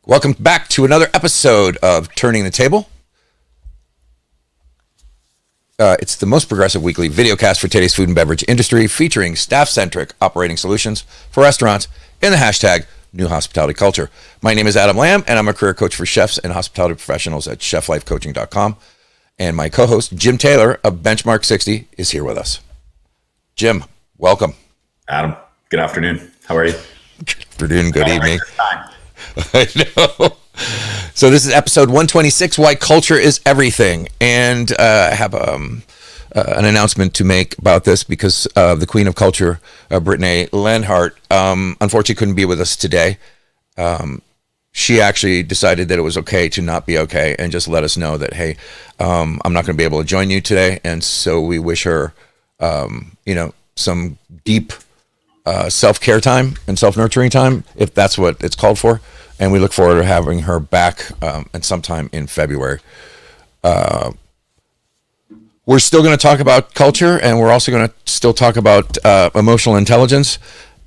Welcome back to another episode of Turning the Table. It's the most progressive weekly videocast for today's food and beverage industry, featuring staff-centric operating solutions for restaurants in the hashtag New Hospitality Culture. My name is Adam Lamb, and I'm a career coach for chefs and hospitality professionals at cheflifecoaching.com. And my co-host, Jim Taylor of Benchmark 60, is here with us. Jim, welcome. Adam, good afternoon. How are you? Good afternoon, good evening. I know. So this is episode 126, Why Culture is Everything. And I have an announcement to make about this because the Queen of Culture, Brittany Lenhart, unfortunately couldn't be with us today. She actually decided that it was okay to not be okay and just let us know that, hey, I'm not going to be able to join you today. And so we wish her, some deep self-care time and self-nurturing time, if that's what it's called for. And we look forward to having her back and sometime in February. We're still going to talk about culture, and we're also going to still talk about emotional intelligence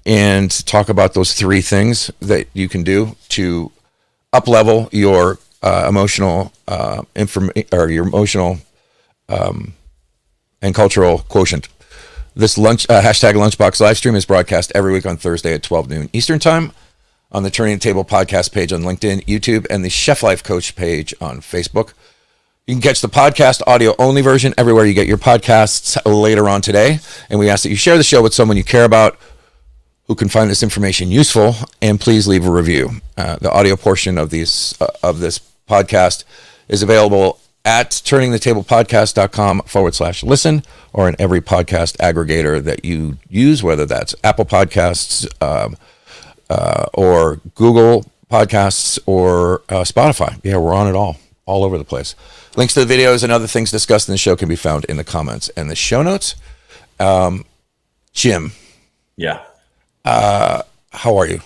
and talk about those three things that you can do to up-level your emotional your emotional and cultural quotient. This hashtag Lunchbox live stream is broadcast every week on Thursday at 12 noon Eastern Time on the Turning the Table podcast page on LinkedIn, YouTube, and the Chef Life Coach page on Facebook. You can catch the podcast audio-only version everywhere you get your podcasts later on today. And we ask that you share the show with someone you care about who can find this information useful, and please leave a review. The audio portion of this podcast is available at turningthetablepodcast.com/listen, or in every podcast aggregator that you use, whether that's Apple Podcasts, or Google Podcasts, or Spotify. Yeah, we're on it all over the place. Links to the videos and other things discussed in the show can be found in the comments and the show notes. Jim. Yeah. How are you?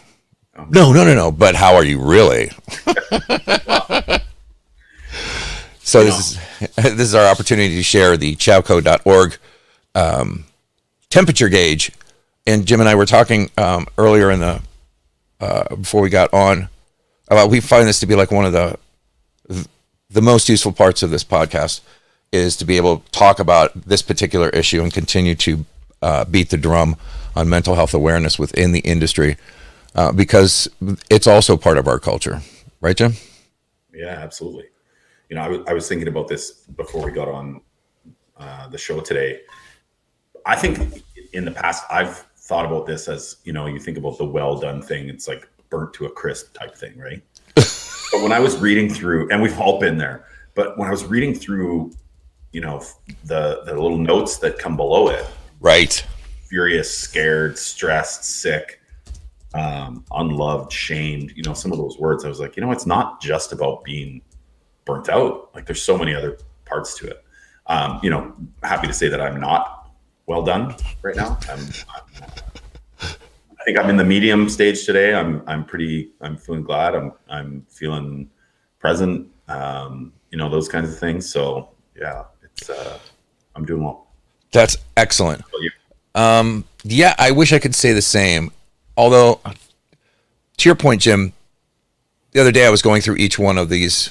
No. But how are you really? So this is our opportunity to share the chowco.org temperature gauge. And Jim and I were talking earlier in the before we got on about, we find this to be like one of the most useful parts of this podcast, is to be able to talk about this particular issue and continue to beat the drum on mental health awareness within the industry, because it's also part of our culture, right, Jim? Yeah, absolutely. I was thinking about this before we got on the show today. I think in the past I've thought about this as, you think about the well done thing, it's like burnt to a crisp type thing, right? But when I was reading through, and we've all been there, but when I was reading through, the little notes that come below it, right? Furious, scared, stressed, sick, unloved, shamed, some of those words, I was like, it's not just about being burnt out. Like, there's so many other parts to it. Happy to say that I'm not well done right now. I think I'm in the medium stage today. I'm feeling glad. I'm feeling present. Those kinds of things. So yeah, I'm doing well. That's excellent. Yeah, I wish I could say the same. Although, to your point, Jim, the other day I was going through each one of these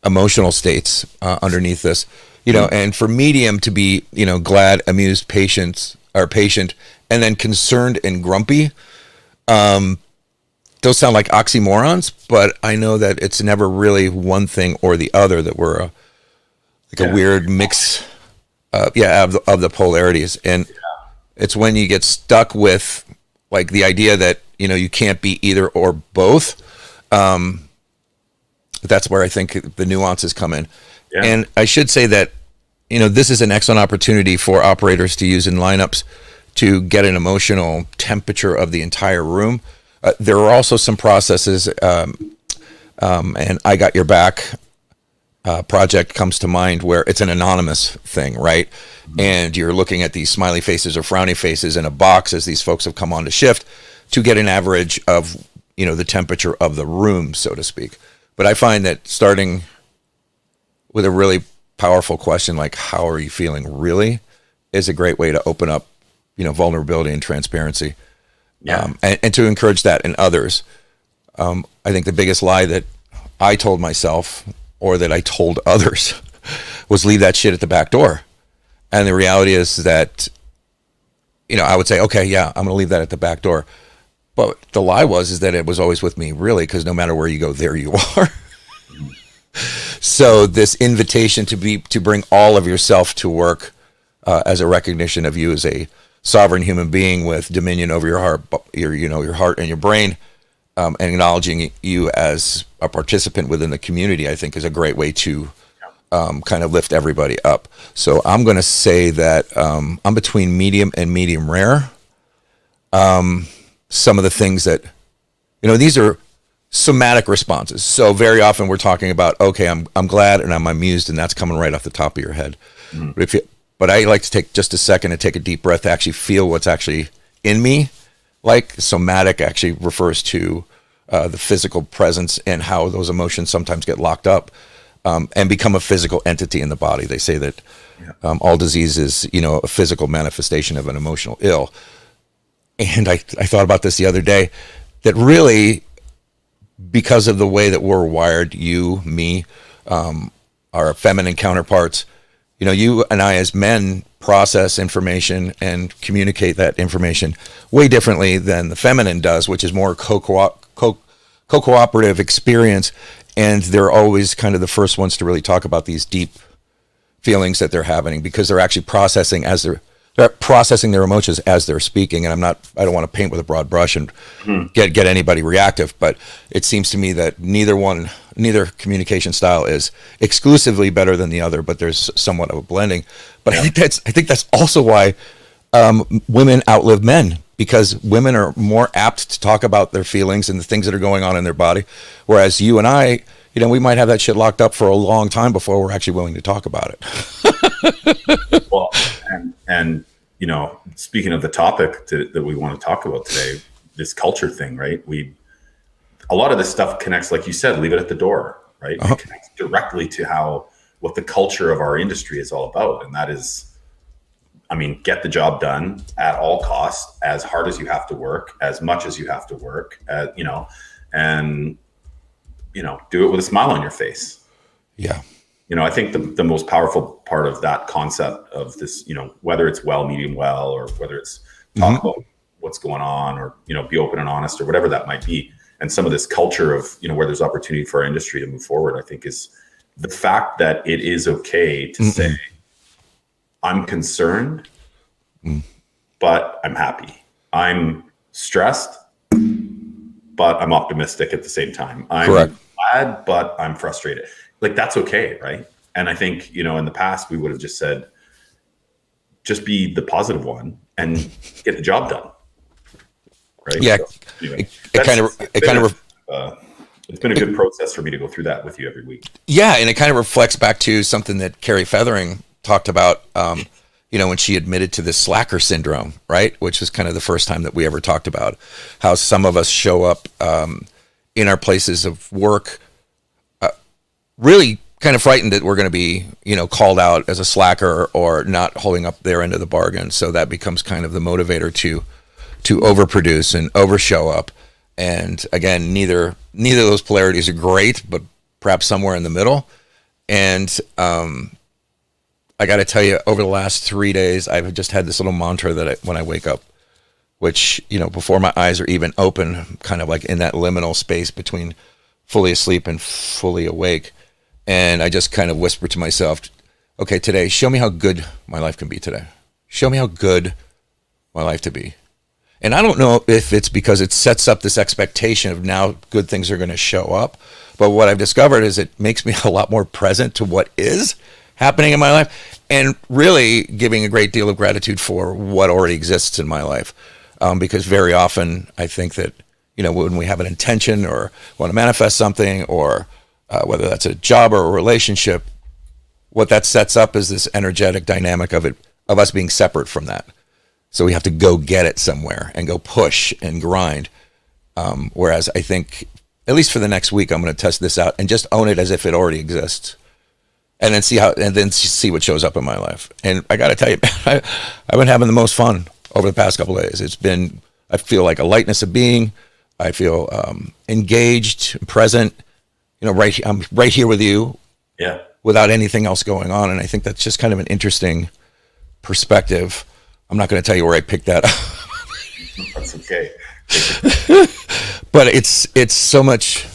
emotional states underneath this, and for medium to be, glad, amused, patient, and then concerned and grumpy, those sound like oxymorons, but I know that it's never really one thing or the other, that we're a weird mix of the polarities. And it's when you get stuck with like the idea that, you can't be either or both. That's where I think the nuances come in. Yeah. And I should say that, this is an excellent opportunity for operators to use in lineups to get an emotional temperature of the entire room. There are also some processes, and I Got Your Back project comes to mind, where it's an anonymous thing, right? Mm-hmm. And you're looking at these smiley faces or frowny faces in a box as these folks have come on to shift to get an average of, the temperature of the room, so to speak. But I find that starting with a really powerful question like, how are you feeling really, is a great way to open up, vulnerability and transparency. Yeah. And to encourage that in others. I think the biggest lie that I told myself, or that I told others, was leave that shit at the back door. And the reality is that, I would say, okay, yeah, I'm going to leave that at the back door. But the lie is that it was always with me, really, because no matter where you go, there you are. So this invitation to bring all of yourself to work, as a recognition of you as a sovereign human being with dominion over your heart, your heart and your brain, and acknowledging you as a participant within the community, I think is a great way to kind of lift everybody up. So I'm going to say that I'm between medium and medium rare. Some of the things that, these are somatic responses. So very often we're talking about, okay, I'm glad and I'm amused, and that's coming right off the top of your head. Mm. But I like to take just a second and take a deep breath to actually feel what's actually in me. Like somatic actually refers to the physical presence and how those emotions sometimes get locked up and become a physical entity in the body. They say that all disease is, a physical manifestation of an emotional ill. And I thought about this the other day, that really, because of the way that we're wired, you, me, our feminine counterparts, you and I as men process information and communicate that information way differently than the feminine does, which is more co-cooperative experience. And they're always kind of the first ones to really talk about these deep feelings that they're having, because they're actually processing their emotions as they're speaking. And I don't want to paint with a broad brush and get anybody reactive, but it seems to me that neither communication style is exclusively better than the other, but there's somewhat of a blending. But I think that's also why women outlive men, because women are more apt to talk about their feelings and the things that are going on in their body, whereas you and I, we might have that shit locked up for a long time before we're actually willing to talk about it. Well, and speaking of the topic that we want to talk about today, this culture thing, right? A lot of this stuff connects, like you said, leave it at the door, right? It connects directly to what the culture of our industry is all about. And that is, get the job done at all costs, as hard as you have to work, as much as you have to work, and, do it with a smile on your face. Yeah. I think the most powerful part of that concept of this, whether it's well, medium well, or whether it's talk about what's going on, or, be open and honest, or whatever that might be. And some of this culture of, where there's opportunity for our industry to move forward, I think, is the fact that it is okay to say, I'm concerned, but I'm happy. I'm stressed, but I'm optimistic at the same time. I'm glad, but I'm frustrated. Like, that's okay, right? And I think, in the past, we would have just said, just be the positive one and get the job done. Right? Yeah. So, anyway, it's been a good process for me to go through that with you every week. Yeah. And it kind of reflects back to something that Carrie Feathering talked about, when she admitted to this slacker syndrome, right? Which was kind of the first time that we ever talked about how some of us show up in our places of work, really kind of frightened that we're going to be, called out as a slacker or not holding up their end of the bargain. So that becomes kind of the motivator to overproduce and overshow up. And again, neither of those polarities are great, but perhaps somewhere in the middle. And I got to tell you, over the last 3 days, I've just had this little mantra that when I wake up, which, before my eyes are even open, I'm kind of like in that liminal space between fully asleep and fully awake. And I just kind of whisper to myself, okay, today, show me how good my life can be today. Show me how good my life to be. And I don't know if it's because it sets up this expectation of now good things are going to show up. But what I've discovered is it makes me a lot more present to what is happening in my life, and really giving a great deal of gratitude for what already exists in my life. Because very often I think that, when we have an intention or want to manifest something, or whether that's a job or a relationship, what that sets up is this energetic dynamic of us being separate from that. So we have to go get it somewhere and go push and grind. Whereas I think, at least for the next week, I'm going to test this out and just own it as if it already exists, and then see what shows up in my life. And I got to tell you, I've been having the most fun over the past couple of days. I feel like a lightness of being. I feel engaged, present. I'm right here with you. Yeah. Without anything else going on, and I think that's just kind of an interesting perspective. I'm not going to tell you where I picked that up. That's okay. But it's so much,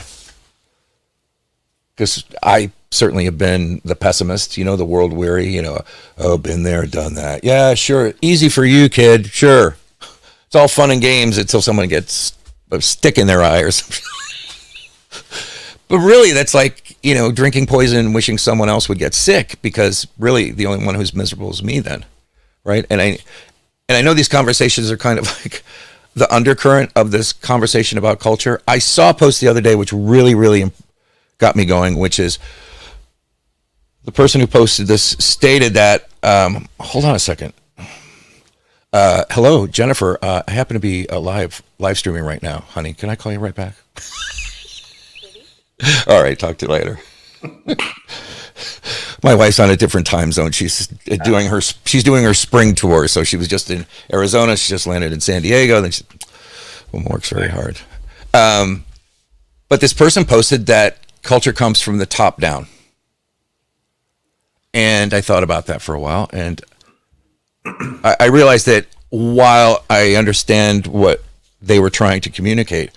because I certainly have been the pessimist, the world weary, oh, been there, done that. Yeah, sure. Easy for you, kid. Sure. It's all fun and games until someone gets a stick in their eye or something. But really, that's like, drinking poison and wishing someone else would get sick, because really the only one who's miserable is me then. Right. And I know these conversations are kind of like the undercurrent of this conversation about culture. I saw a post the other day, which really, really got me going, which is the person who posted this stated that, hold on a second. Hello, Jennifer. I happen to be live streaming right now, honey. Can I call you right back? All right, talk to you later. My wife's on a different time zone. She's doing her spring tour. So she was just in Arizona. She just landed in San Diego. Then she works very hard. But this person posted that culture comes from the top down. And I thought about that for a while. And I realized that while I understand what they were trying to communicate,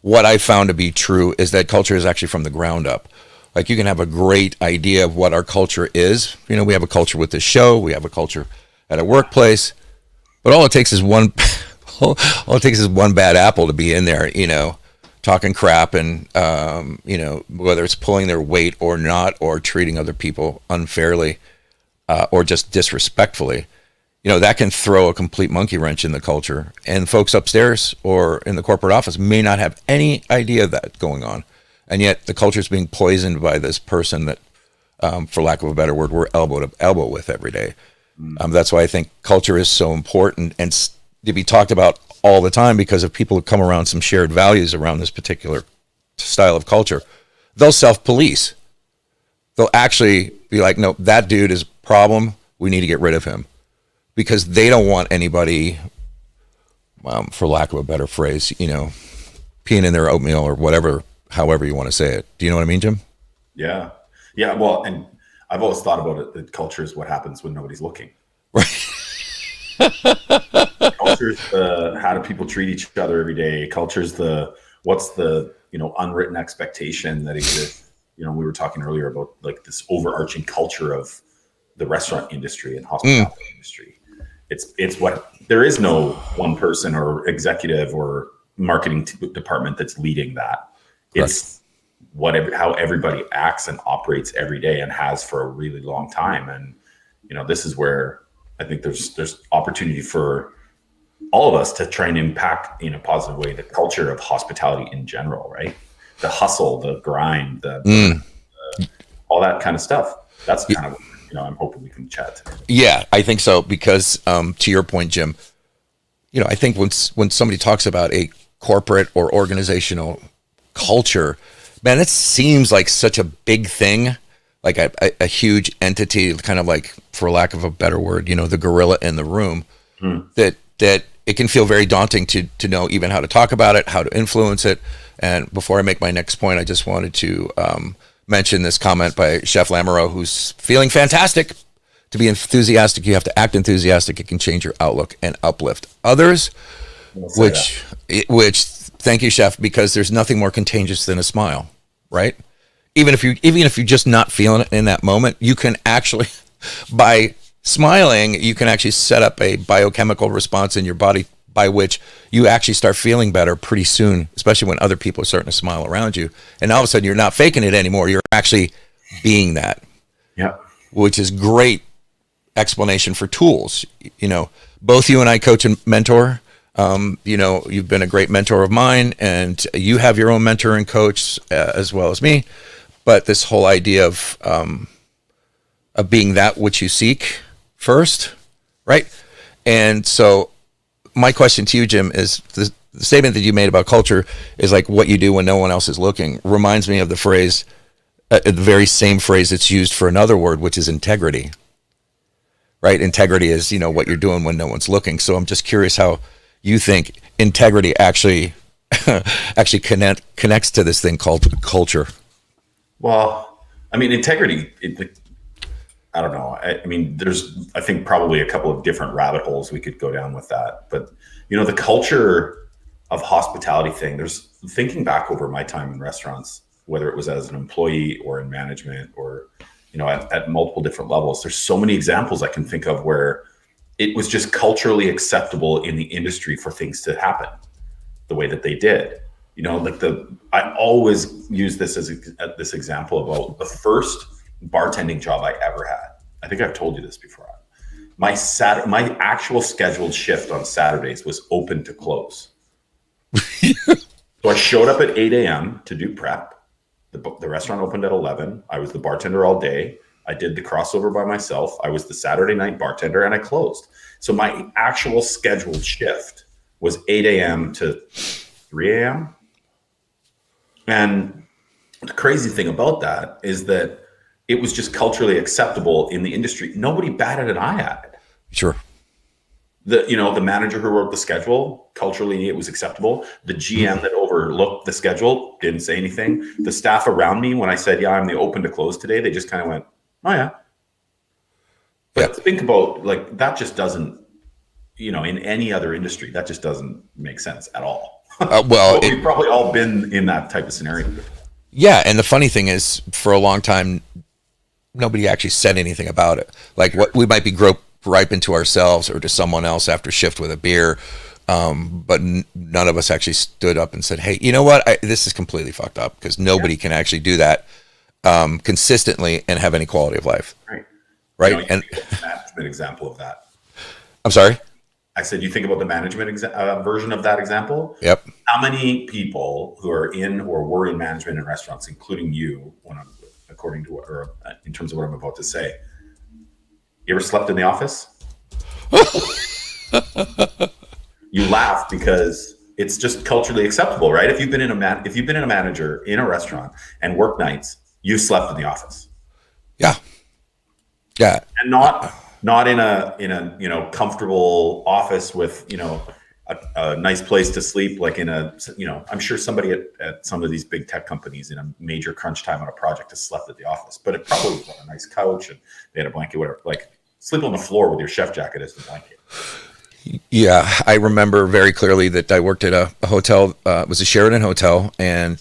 what I found to be true is that culture is actually from the ground up. Like, you can have a great idea of what our culture is. We have a culture with this show. We have a culture at a workplace. But all it takes is one bad apple to be in there, talking crap and, whether it's pulling their weight or not, or treating other people unfairly or just disrespectfully. That can throw a complete monkey wrench in the culture. And folks upstairs or in the corporate office may not have any idea of that going on. And yet the culture is being poisoned by this person that, for lack of a better word, we're elbow to elbow with every day. That's why I think culture is so important and to be talked about all the time, because if people come around some shared values around this particular style of culture, they'll self-police. They'll actually be like, no, that dude is a problem. We need to get rid of him. Because they don't want anybody, for lack of a better phrase, peeing in their oatmeal or whatever, however you want to say it. Do you know what I mean, Jim? Yeah. Yeah. Well, and I've always thought about it, that culture is what happens when nobody's looking. Right. Culture's how do people treat each other every day? Culture's what's the unwritten expectation that exists. We were talking earlier about like this overarching culture of the restaurant industry and hospitality industry. It's what, there is no one person or executive or marketing department that's leading that. It's how everybody acts and operates every day and has for a really long time. And, this is where I think there's opportunity for all of us to try and impact in a positive way the culture of hospitality in general, right? The hustle, the grind, all that kind of stuff. That's kind of what I'm hoping we can chat today. Yeah, I think so, because to your point, Jim, I think when somebody talks about a corporate or organizational culture, man, it seems like such a big thing, like a huge entity, kind of like, for lack of a better word, the gorilla in the room, that it can feel very daunting to know even how to talk about it, how to influence it. And before I make my next point, I just wanted to mention this comment by Chef Lamoureux, who's feeling fantastic. To be enthusiastic, you have to act enthusiastic. It can change your outlook and uplift others, which thank you, Chef, because there's nothing more contagious than a smile, right? Even if you're just not feeling it in that moment, you can actually, by smiling, you can actually set up a biochemical response in your body by which you actually start feeling better pretty soon, especially when other people are starting to smile around you. And all of a sudden, you're not faking it anymore. You're actually being that. Yeah. Which is great explanation for tools. Both you and I coach and mentor. You've been a great mentor of mine, and you have your own mentor and coach as well as me. But this whole idea of being that which you seek first, right? And so my question to you, Jim, is the statement that you made about culture is like what you do when no one else is looking. Reminds me of the phrase, the very same phrase that's used for another word, which is integrity. Right? Integrity is, what you're doing when no one's looking. So I'm just curious how you think integrity actually actually connects to this thing called culture. Well, I mean, integrity, I don't know. I mean, there's, I think, probably a couple of different rabbit holes we could go down with that. But, the culture of hospitality thing, there's thinking back over my time in restaurants, whether it was as an employee or in management or, at multiple different levels, there's so many examples I can think of where it was just culturally acceptable in the industry for things to happen the way that they did. I always use this as this example about the first bartending job I ever had. I think I've told you this before. My actual scheduled shift on Saturdays was open to close. So I showed up at 8 a.m. to do prep. The restaurant opened at 11. I was the bartender all day. I did the crossover by myself. I was the Saturday night bartender, and I closed. So my actual scheduled shift was 8 a.m. to 3 a.m. And the crazy thing about that is that it was just culturally acceptable in the industry. Nobody batted an eye at it. Sure. The manager who wrote the schedule, culturally it was acceptable. The GM that overlooked the schedule didn't say anything. The staff around me, when I said, yeah, I'm the open to close today, they just kind of went, oh yeah. But think about, like, that just doesn't, in any other industry, that just doesn't make sense at all. We've probably all been in that type of scenario. Yeah. And the funny thing is, for a long time, nobody actually said anything about it. Like, what we might be griping to ourselves or to someone else after shift with a beer. But none of us actually stood up and said, hey, you know what? This is completely fucked up, because nobody can actually do that consistently and have any quality of life. Right. And management example of that. I'm sorry? I said, you think about the management version of that example. Yep. How many people who are in or were in management in restaurants, including you, in terms of what I'm about to say, you ever slept in the office? You laugh because it's just culturally acceptable, right? If you've been a manager in a restaurant and work nights, you slept in the office. Yeah. Yeah. And not in a comfortable office with a nice place to sleep, like in I'm sure somebody at some of these big tech companies in a major crunch time on a project has slept at the office, but it probably was on a nice couch and they had a blanket, whatever. Like, sleep on the floor with your chef jacket as the blanket. Yeah, I remember very clearly that I worked at a hotel. It was a Sheraton hotel, and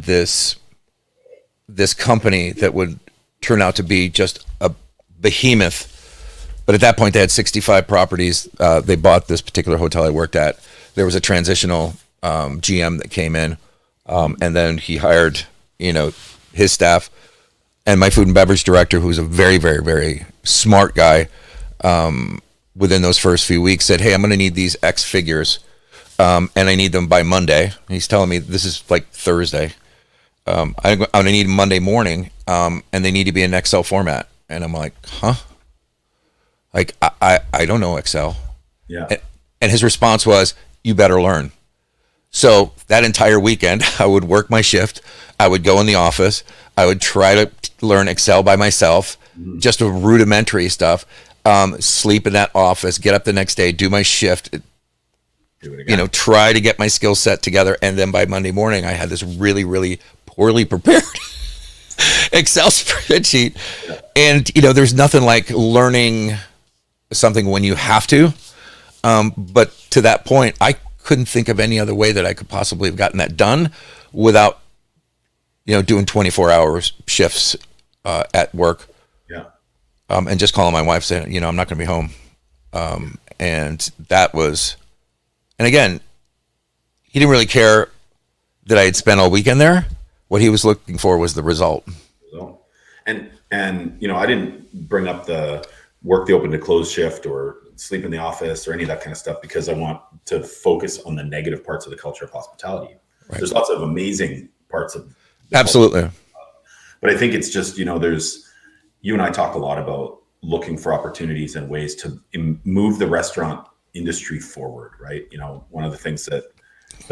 this company that would turn out to be just a behemoth. But at that point, they had 65 properties. They bought this particular hotel I worked at. There was a transitional GM that came in, and then he hired, his staff, and my food and beverage director, who was a very, very, very smart guy. Within those first few weeks, said, "Hey, I'm going to need these X figures, and I need them by Monday." And he's telling me this is like Thursday. I'm going to need them Monday morning, and they need to be in Excel format. And I'm like, huh? Like, I don't know Excel. Yeah. And his response was, you better learn. So that entire weekend, I would work my shift. I would go in the office. I would try to learn Excel by myself, just a rudimentary stuff, sleep in that office, get up the next day, do my shift, do it again. Try to get my skill set together. And then by Monday morning, I had this really, really poorly prepared Excel spreadsheet. Yeah. And, there's nothing like learning something when you have to. But to that point, I couldn't think of any other way that I could possibly have gotten that done without, doing 24 hours shifts at work. Yeah. And just calling my wife saying, I'm not going to be home. And that was, and again, he didn't really care that I had spent all weekend there. What he was looking for was the result. And I didn't bring up the work the open to close shift or sleep in the office or any of that kind of stuff because I want to focus on the negative parts of the culture of hospitality. Right. There's lots of amazing parts of absolutely culture. But I think it's just, there's, you and I talk a lot about looking for opportunities and ways to move the restaurant industry forward, right? One of the things that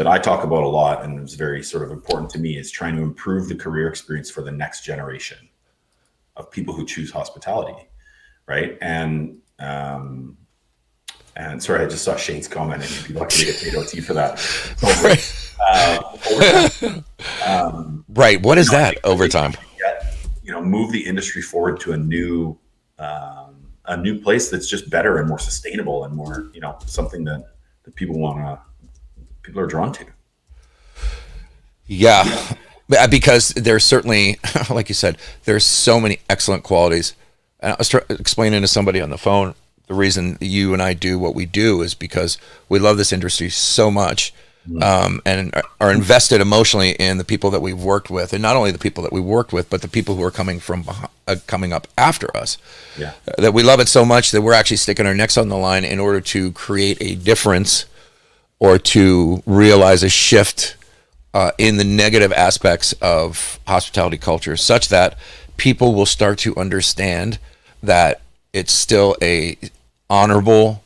I talk about a lot and is very sort of important to me is trying to improve the career experience for the next generation of people who choose hospitality, right? And And sorry, I just saw Shane's comment, and you'd be lucky to get paid OT for that. So, Right. What is that overtime? Move the industry forward to a new place that's just better and more sustainable and more, something that people are drawn to. Yeah. Because there's certainly, like you said, there's so many excellent qualities. And I was explaining to somebody on the phone, the reason you and I do what we do is because we love this industry so much, and are invested emotionally in the people that we've worked with, and not only the people that we worked with, but the people who are coming up after us. Yeah. That we love it so much that we're actually sticking our necks on the line in order to create a difference or to realize a shift in the negative aspects of hospitality culture, such that people will start to understand that it's still a honorable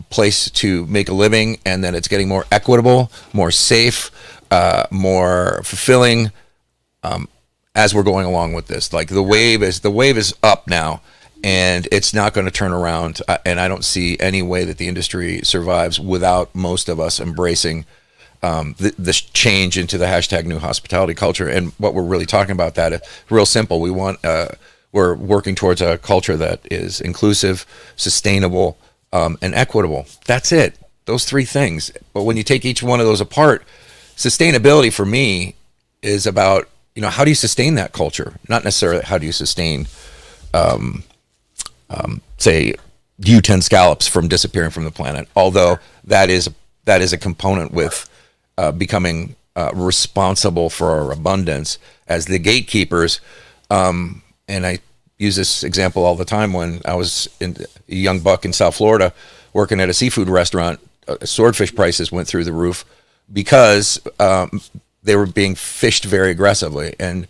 place to make a living, and that it's getting more equitable, more safe, more fulfilling as we're going along with this. Like the wave is up now, and it's not going to turn around. And I don't see any way that the industry survives without most of us embracing this change into the hashtag new hospitality culture. And what we're really talking about, that is real simple. We're working towards a culture that is inclusive, sustainable, and equitable. That's it. Those three things. But when you take each one of those apart, sustainability for me is about, how do you sustain that culture? Not necessarily how do you sustain, say, U-10 scallops from disappearing from the planet. Although that is a component with becoming responsible for our abundance as the gatekeepers. And I use this example all the time. When I was a young buck in South Florida working at a seafood restaurant, swordfish prices went through the roof because they were being fished very aggressively. And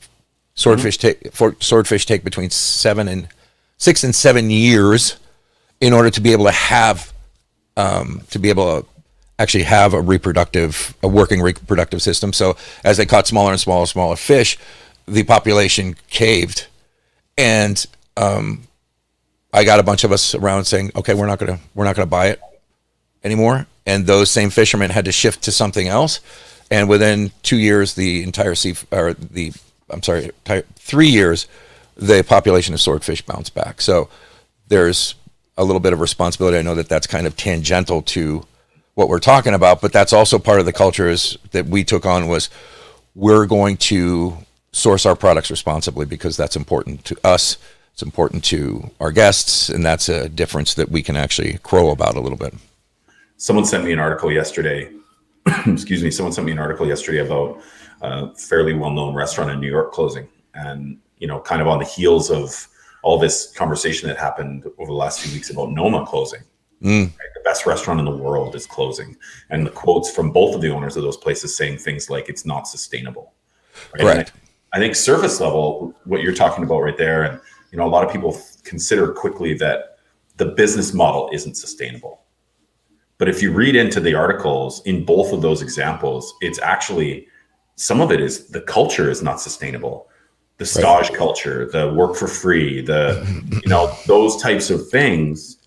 swordfish take between 6 and 7 years in order to be able to actually have a working reproductive system. So as they caught smaller and smaller fish, the population caved. And I got a bunch of us around saying, "Okay, we're not gonna buy it anymore." And those same fishermen had to shift to something else. And within 2 years, 3 years, the population of swordfish bounced back. So there's a little bit of responsibility. I know that that's kind of tangential to what we're talking about, but that's also part of the culture is that we took on, was we're going to source our products responsibly because that's important to us. It's important to our guests, and that's a difference that we can actually crow about a little bit. Someone sent me an article yesterday. Excuse me. Someone sent me an article yesterday about a fairly well-known restaurant in New York closing, and kind of on the heels of all this conversation that happened over the last few weeks about Noma closing. Right? The best restaurant in the world is closing, and the quotes from both of the owners of those places saying things like it's not sustainable. Right? Correct. I think surface level, what you're talking about right there, and a lot of people consider quickly that the business model isn't sustainable. But if you read into the articles in both of those examples, it's actually, some of it is the culture is not sustainable. The stage culture, the work for free, those types of things.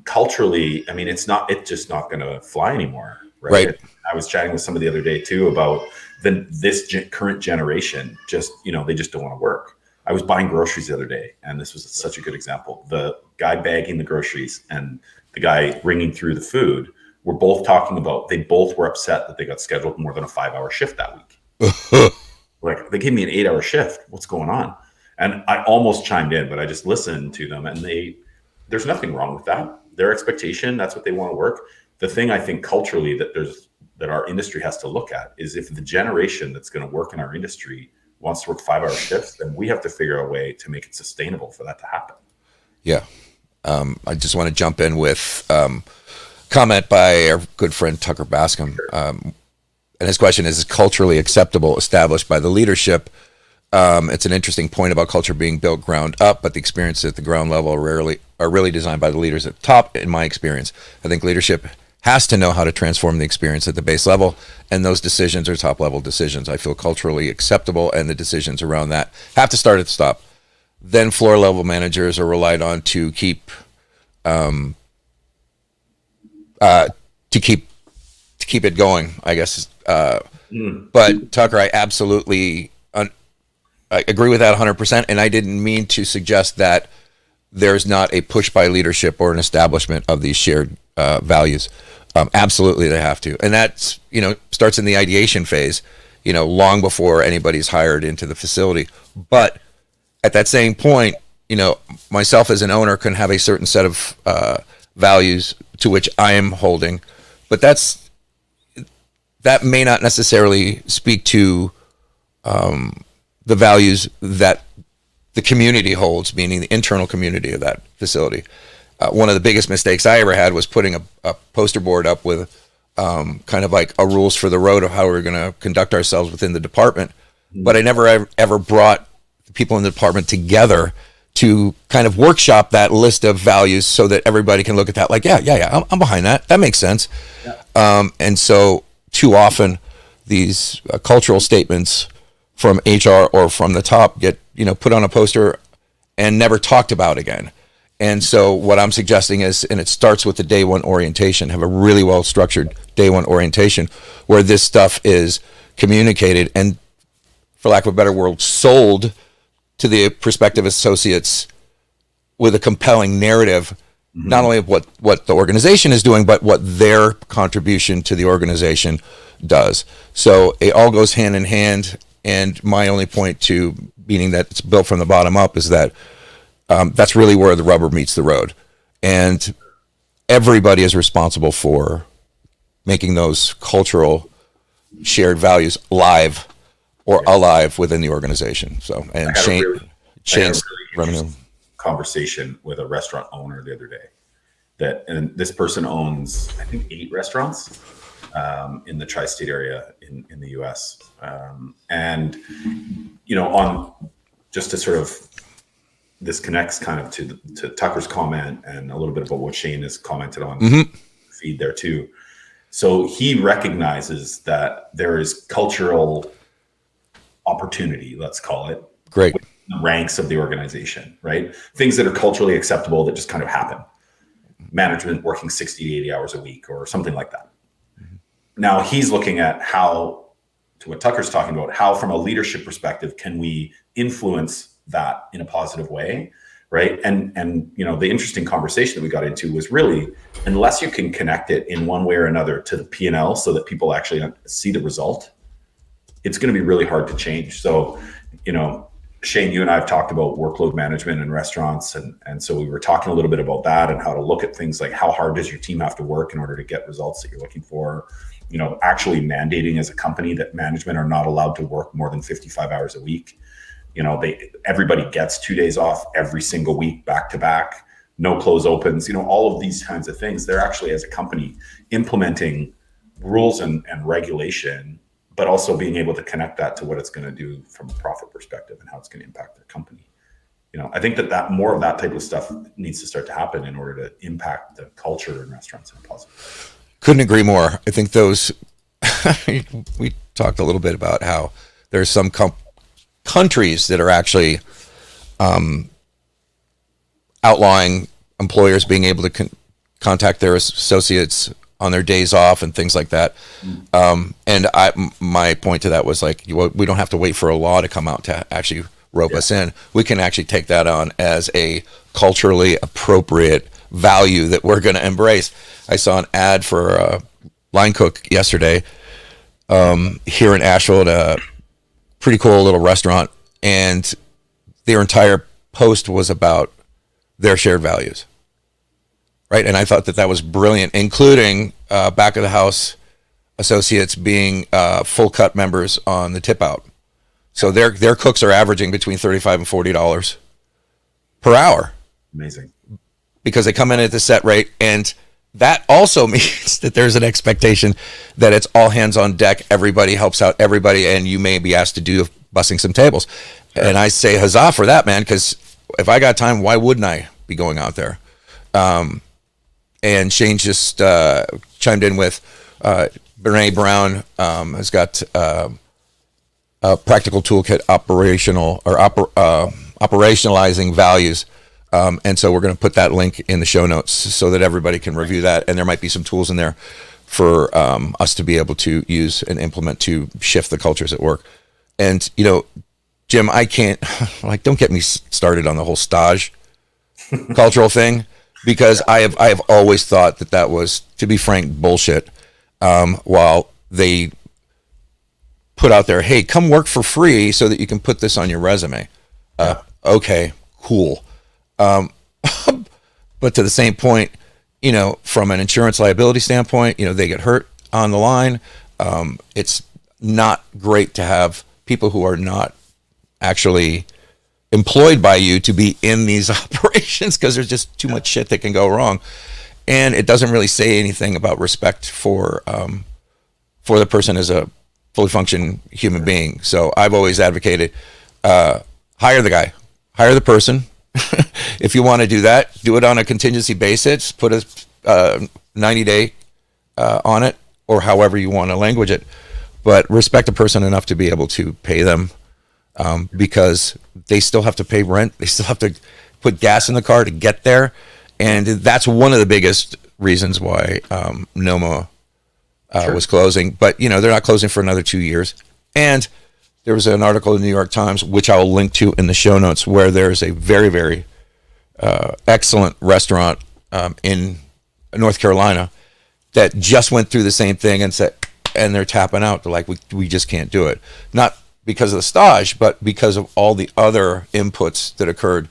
Culturally, I mean, it's just not going to fly anymore. Right. I was chatting with somebody the other day too about this current generation. They just don't want to work. I was buying groceries the other day, and this was such a good example. The guy bagging the groceries and the guy ringing through the food were both talking about, they both were upset that they got scheduled more than a 5-hour shift that week. Like, they gave me an 8-hour shift. What's going on? And I almost chimed in, but I just listened to them, and there's nothing wrong with that. Their expectation, that's what they want to work. The thing I think culturally that our industry has to look at is, if the generation that's going to work in our industry wants to work 5-hour shifts, then we have to figure out a way to make it sustainable for that to happen. Yeah. I just want to jump in with comment by our good friend Tucker Bascom. And his question is culturally acceptable established by the leadership? It's an interesting point about culture being built ground up, but the experiences at the ground level are really designed by the leaders at the top, in my experience. I think leadership has to know how to transform the experience at the base level, and those decisions are top level decisions. I feel culturally acceptable, and the decisions around that have to start at the top. Then floor level managers are relied on to keep to keep it going, I guess. But Tucker, I absolutely I agree with that 100%. And I didn't mean to suggest that there's not a push by leadership or an establishment of these shared values. Absolutely, they have to. And that's, starts in the ideation phase, long before anybody's hired into the facility. But at that same point, myself as an owner can have a certain set of values to which I am holding, but that may not necessarily speak to the values that the community holds, meaning the internal community of that facility. One of the biggest mistakes I ever had was putting a poster board up with kind of like a rules for the road of how we're going to conduct ourselves within the department. But I never ever brought the people in the department together to kind of workshop that list of values so that everybody can look at that like, yeah, I'm behind that. That makes sense. Yeah. And so too often these cultural statements from HR or from the top get, put on a poster and never talked about again. And so what I'm suggesting is, and it starts with the day one orientation, have a really well structured day one orientation where this stuff is communicated and, for lack of a better word, sold to the prospective associates with a compelling narrative, not only of what the organization is doing, but what their contribution to the organization does. So it all goes hand in hand. And my only point to meaning that it's built from the bottom up is that that's really where the rubber meets the road. And everybody is responsible for making those cultural shared values live or alive within the organization. So, and Shane's revenue conversation with a restaurant owner the other day and this person owns, I think, 8 restaurants in the tri-state area in the US. And, on just to sort of, this connects kind of to Tucker's comment and a little bit about what Shane has commented on feed there too. So he recognizes that there is cultural opportunity, let's call it, great, within the ranks of the organization, right? Things that are culturally acceptable that just kind of happen. Management working 60 to 80 hours a week or something like that. Now he's looking at how, to what Tucker's talking about, how from a leadership perspective can we influence that in a positive way, right? And the interesting conversation that we got into was really, unless you can connect it in one way or another to the P&L so that people actually see the result, it's going to be really hard to change. So, Shane, you and I have talked about workload management in restaurants. And so we were talking a little bit about that and how to look at things like how hard does your team have to work in order to get results that you're looking for, actually mandating as a company that management are not allowed to work more than 55 hours a week. Everybody gets 2 days off every single week, back to back, no close opens, all of these kinds of things. They're actually, as a company, implementing rules and regulation, but also being able to connect that to what it's going to do from a profit perspective and how it's going to impact their company. I think that more of that type of stuff needs to start to happen in order to impact the culture in restaurants in a positive way. Couldn't agree more. I think those, we talked a little bit about how there's some countries that are actually outlawing employers being able to contact their associates on their days off and things like that. And my point to that was like, we don't have to wait for a law to come out to actually rope us in. We can actually take that on as a culturally appropriate value that we're going to embrace. I saw an ad for a line cook yesterday here in Asheville at a pretty cool little restaurant, and their entire post was about their shared values. Right. And I thought that was brilliant, including back of the house associates being full cut members on the tip out. So their cooks are averaging between $35 and $40 per hour. Amazing. Because they come in at the set rate. And that also means that there's an expectation that it's all hands on deck. Everybody helps out everybody. And you may be asked to do bussing some tables. Sure. And I say huzzah for that, man, because if I got time, why wouldn't I be going out there? And Shane just chimed in with Brene Brown has got a practical toolkit operationalizing values. And so we're going to put that link in the show notes so that everybody can review that. And there might be some tools in there for us to be able to use and implement to shift the cultures at work. And, you know, Jim, I can't, like, don't get me started on the whole stage cultural thing, because I have always thought that was, to be frank, bullshit. While they put out there, hey, come work for free so that you can put this on your resume. Okay, cool. But to the same point, you know, from an insurance liability standpoint, you know, they get hurt on the line. It's not great to have people who are not actually employed by you to be in these operations, because there's just too much shit that can go wrong. And it doesn't really say anything about respect for the person as a fully functioning human being. So I've always advocated, hire the guy, hire the person. If you want to do that, do it on a contingency basis, put a 90-day on it, or however you want to language it, but respect a person enough to be able to pay them, because they still have to pay rent. They still have to put gas in the car to get there. And that's one of the biggest reasons why NOMA was closing. But, you know, they're not closing for another 2 years. And there was an article in the New York Times, which I will link to in the show notes, where there's a very, very excellent restaurant in North Carolina that just went through the same thing and said, and they're tapping out. They're like, we just can't do it. Not because of the stage, but because of all the other inputs that occurred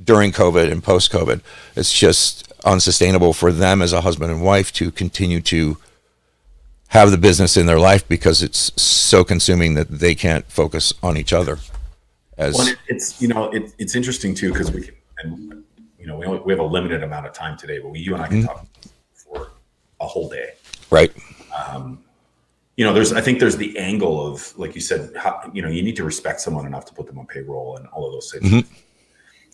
during COVID and post-COVID. It's just unsustainable for them as a husband and wife to continue to have the business in their life, because it's so consuming that they can't focus on each other. It's, you know, it's interesting too, because we can, and you know, we have a limited amount of time today, but you and I can talk for a whole day. Right. You know, I think there's the angle of, like you said, how, you know, you need to respect someone enough to put them on payroll and all of those things.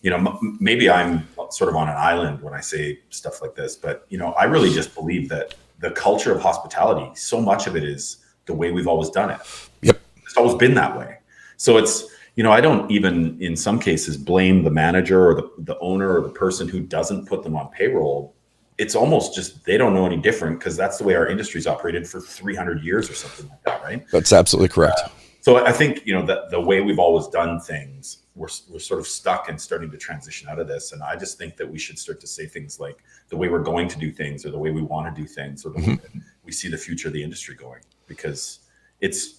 You know, maybe I'm sort of on an island when I say stuff like this, but, you know, I really just believe that the culture of hospitality, so much of it is the way we've always done it. Yep. It's always been that way. So it's, you know, I don't even in some cases blame the manager or the owner or the person who doesn't put them on payroll. It's almost just, they don't know any different, because that's the way our industry's operated for 300 years or something like that, right? That's absolutely correct. So I think, you know, that the way we've always done things, we're sort of stuck and starting to transition out of this. And I just think that we should start to say things like the way we're going to do things, or the way we want to do things, or the way that we see the future of the industry going, because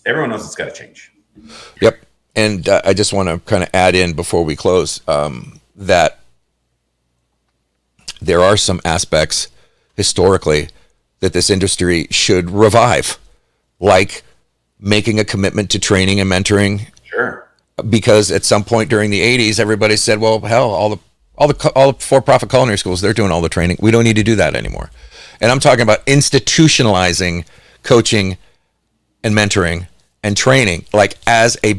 everyone knows it's got to change. Yep. And I just want to kind of add in before we close that there are some aspects historically that this industry should revive, like making a commitment to training and mentoring. Sure. Because at some point during the 80s, everybody said, well, hell, all the for-profit culinary schools, they're doing all the training. We don't need to do that anymore. And I'm talking about institutionalizing coaching and mentoring and training, like as a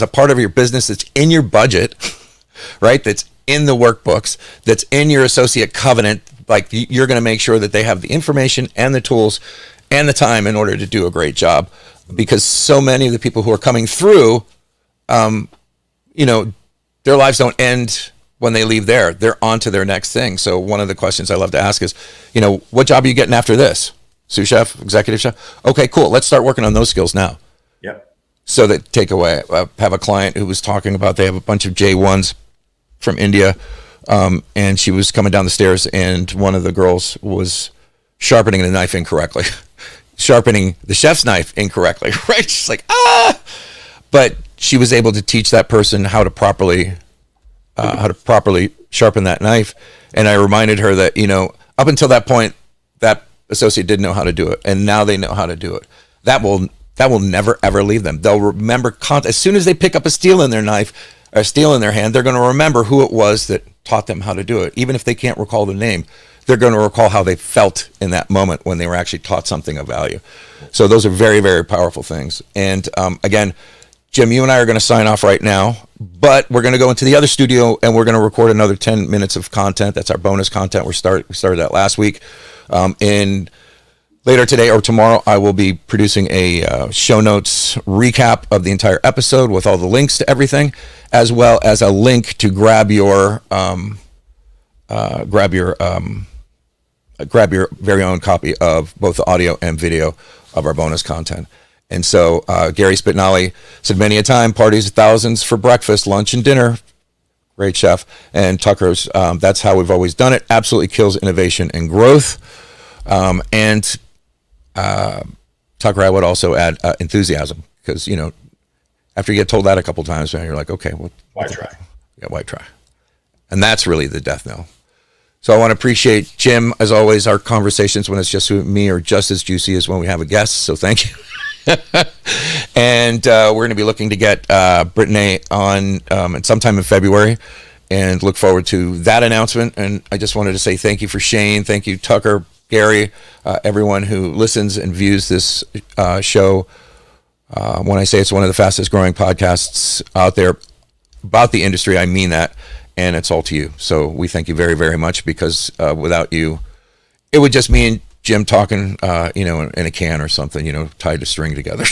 part of your business that's in your budget, right? That's in the workbooks, that's in your associate covenant. Like, you're going to make sure that they have the information and the tools and the time in order to do a great job. Because so many of the people who are coming through, you know, their lives don't end when they leave there. They're on to their next thing. So one of the questions I love to ask is, you know, what job are you getting after this? Sous chef, executive chef? Okay, cool. Let's start working on those skills now. Yep. So that take away, I have a client who was talking about, they have a bunch of J1s from India, and she was coming down the stairs, and one of the girls was sharpening the knife incorrectly. Sharpening the chef's knife incorrectly, right? She's like, but she was able to teach that person how to properly sharpen that knife. And I reminded her that, you know, up until that point, that associate didn't know how to do it, and now they know how to do it. That will never ever leave them. They'll remember as soon as they pick up a steel in their knife or steel in their hand, they're going to remember who it was that taught them how to do it, even if they can't recall the name. They're going to recall how they felt in that moment when they were actually taught something of value. So those are very, very powerful things. And again, Jim, you and I are going to sign off right now, but we're going to go into the other studio and we're going to record another 10 minutes of content. That's our bonus content. We started that last week. In later today or tomorrow, I will be producing a show notes recap of the entire episode with all the links to everything, as well as a link to grab your very own copy of both the audio and video of our bonus content. And so Gary Spitnali said many a time, parties of thousands for breakfast, lunch, and dinner. Great chef. And Tucker's, that's how we've always done it. Absolutely kills innovation and growth. And Tucker, I would also add enthusiasm, because, you know, after you get told that a couple times, man, you're like, okay, well, why try? Yeah, why try? And that's really the death knell. So I want to appreciate, Jim, as always. Our conversations when it's just me are just as juicy as when we have a guest. So thank you. And we're going to be looking to get Brittany on sometime in February, and look forward to that announcement. And I just wanted to say thank you for Shane. Thank you, Tucker, Gary, everyone who listens and views this show. When I say it's one of the fastest growing podcasts out there about the industry, I mean that. And it's all to you. So we thank you very, very much, because without you, it would just mean Jim talking, in a can or something, tied to string together.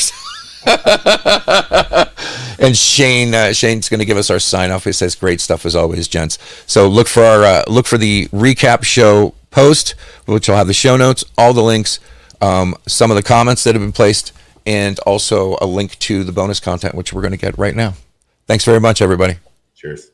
And Shane's going to give us our sign off. He says, "Great stuff as always, gents." So look for the recap show post, which will have the show notes, all the links, some of the comments that have been placed, and also a link to the bonus content, which we're going to get right now. Thanks very much, everybody. Cheers.